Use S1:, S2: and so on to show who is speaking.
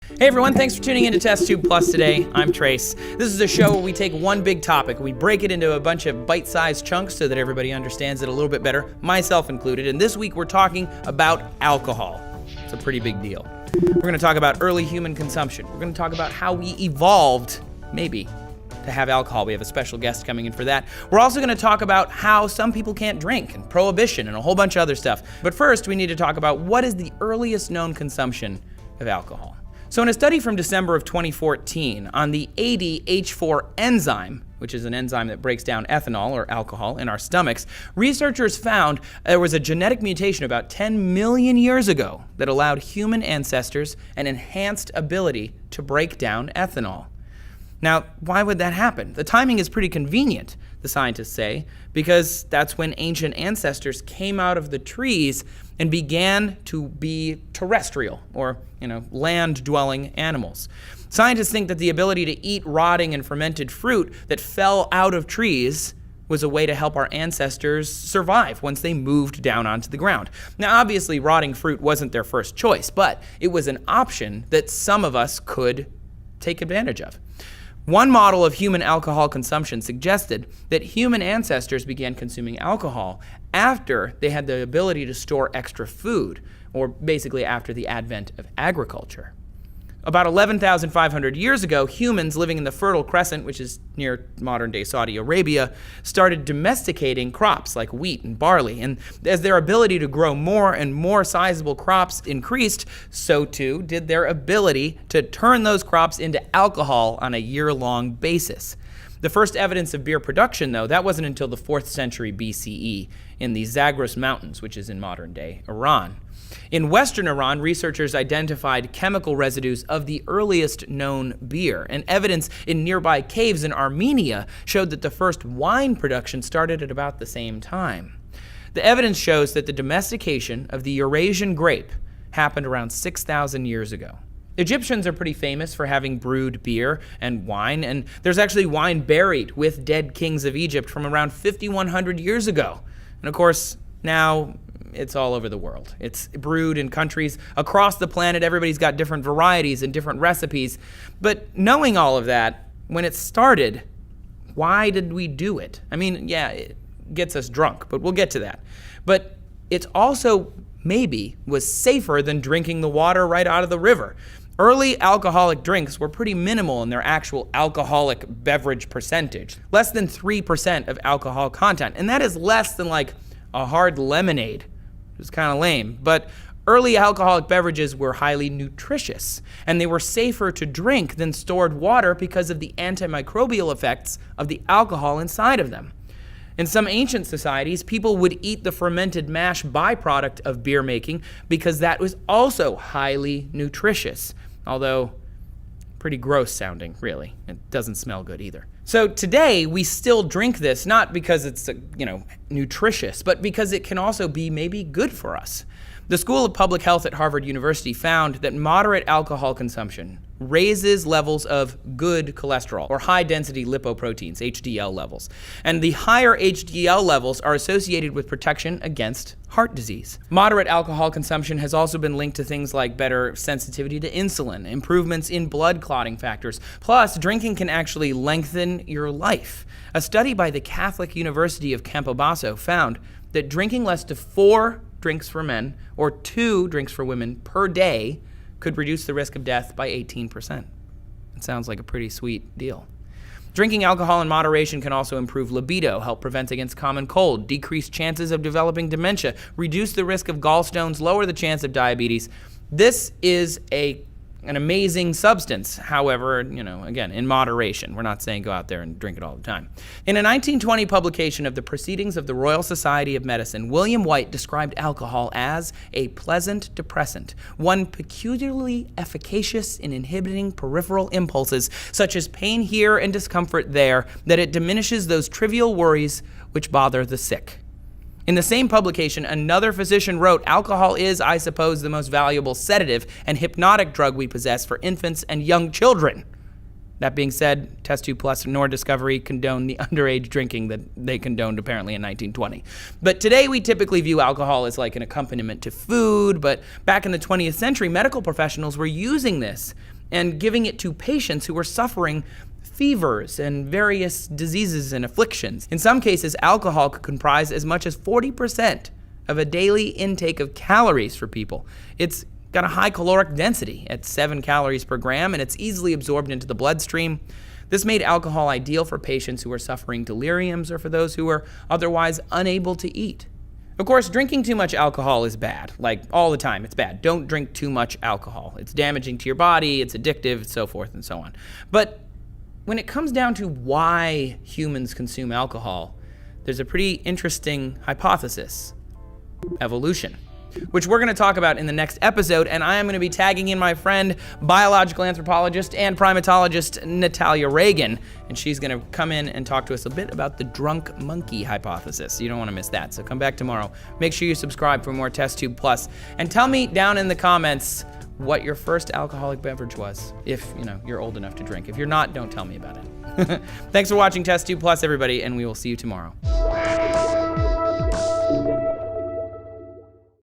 S1: Hey everyone, thanks for tuning in to Test Tube Plus today. I'm Trace. This is a show where we take one big topic, we break it into a bunch of bite-sized chunks so that everybody understands it a little bit better, myself included. And this week we're talking about alcohol. It's a pretty big deal. We're going to talk about early human consumption. We're going to talk about how we evolved, maybe, to have alcohol. We have a special guest coming in for that. We're also going to talk about how some people can't drink and prohibition and a whole bunch of other stuff. But first, we need to talk about what is the earliest known consumption of alcohol. So in a study from December of 2014 on the ADH4 enzyme, which is an enzyme that breaks down ethanol or alcohol in our stomachs, researchers found there was a genetic mutation about 10 million years ago that allowed human ancestors an enhanced ability to break down ethanol. Now, why would that happen? The timing is pretty convenient, the scientists say, because that's when ancient ancestors came out of the trees and began to be terrestrial, or, land-dwelling animals. Scientists think that the ability to eat rotting and fermented fruit that fell out of trees was a way to help our ancestors survive once they moved down onto the ground. Now, obviously, rotting fruit wasn't their first choice, but it was an option that some of us could take advantage of. One model of human alcohol consumption suggested that human ancestors began consuming alcohol after they had the ability to store extra food, or basically after the advent of agriculture. About 11,500 years ago, humans living in the Fertile Crescent, which is near modern-day Saudi Arabia, started domesticating crops like wheat and barley. And as their ability to grow more and more sizable crops increased, so too did their ability to turn those crops into alcohol on a year-long basis. The first evidence of beer production, though, that wasn't until the 4th century BCE in the Zagros Mountains, which is in modern-day Iran. In western Iran, researchers identified chemical residues of the earliest known beer, and evidence in nearby caves in Armenia showed that the first wine production started at about the same time. The evidence shows that the domestication of the Eurasian grape happened around 6,000 years ago. Egyptians are pretty famous for having brewed beer and wine, and there's actually wine buried with dead kings of Egypt from around 5,100 years ago. And of course, now it's all over the world. It's brewed in countries across the planet. Everybody's got different varieties and different recipes. But knowing all of that, when it started, why did we do it? I mean, yeah, it gets us drunk, but we'll get to that. But it's also maybe was safer than drinking the water right out of the river. Early alcoholic drinks were pretty minimal in their actual alcoholic beverage percentage, less than 3% of alcohol content. And that is less than like a hard lemonade. It was kind of lame, but early alcoholic beverages were highly nutritious, and they were safer to drink than stored water because of the antimicrobial effects of the alcohol inside of them. In some ancient societies, people would eat the fermented mash byproduct of beer making because that was also highly nutritious, although pretty gross sounding, really. It doesn't smell good either. So today, we still drink this, not because it's, nutritious, but because it can also be maybe good for us. The School of Public Health at Harvard University found that moderate alcohol consumption raises levels of good cholesterol, or high-density lipoproteins, HDL levels. And the higher HDL levels are associated with protection against heart disease. Moderate alcohol consumption has also been linked to things like better sensitivity to insulin, improvements in blood clotting factors. Plus, drinking can actually lengthen your life. A study by the Catholic University of Campobasso found that drinking less than 4 drinks for men or 2 drinks for women per day could reduce the risk of death by 18%. It sounds like a pretty sweet deal. Drinking alcohol in moderation can also improve libido, help prevent against common cold, decrease chances of developing dementia, reduce the risk of gallstones, lower the chance of diabetes. This is an amazing substance. However, again, in moderation. We're not saying go out there and drink it all the time. In a 1920 publication of the Proceedings of the Royal Society of Medicine, William White described alcohol as a pleasant depressant, one peculiarly efficacious in inhibiting peripheral impulses, such as pain here and discomfort there, that it diminishes those trivial worries which bother the sick. In the same publication, another physician wrote, alcohol is, I suppose, the most valuable sedative and hypnotic drug we possess for infants and young children. That being said, Test Tube Plus nor Discovery condone the underage drinking that they condoned apparently in 1920. But today we typically view alcohol as like an accompaniment to food, but back in the 20th century, medical professionals were using this and giving it to patients who were suffering fevers and various diseases and afflictions. In some cases, alcohol could comprise as much as 40% of a daily intake of calories for people. It's got a high caloric density at 7 calories per gram, and it's easily absorbed into the bloodstream. This made alcohol ideal for patients who are suffering deliriums or for those who are otherwise unable to eat. Of course, drinking too much alcohol is bad. Like, all the time, it's bad. Don't drink too much alcohol. It's damaging to your body, it's addictive, so forth and so on. But when it comes down to why humans consume alcohol, there's a pretty interesting hypothesis: evolution, which we're going to talk about in the next episode, and I am going to be tagging in my friend, biological anthropologist and primatologist Natalia Reagan, and she's going to come in and talk to us a bit about the drunk monkey hypothesis. You don't want to miss that, so come back tomorrow. Make sure you subscribe for more Test Tube Plus, and tell me down in the comments what your first alcoholic beverage was, if you're old enough to drink. If you're not, don't tell me about it. Thanks for watching Test Tube Plus, everybody, and we will see you tomorrow.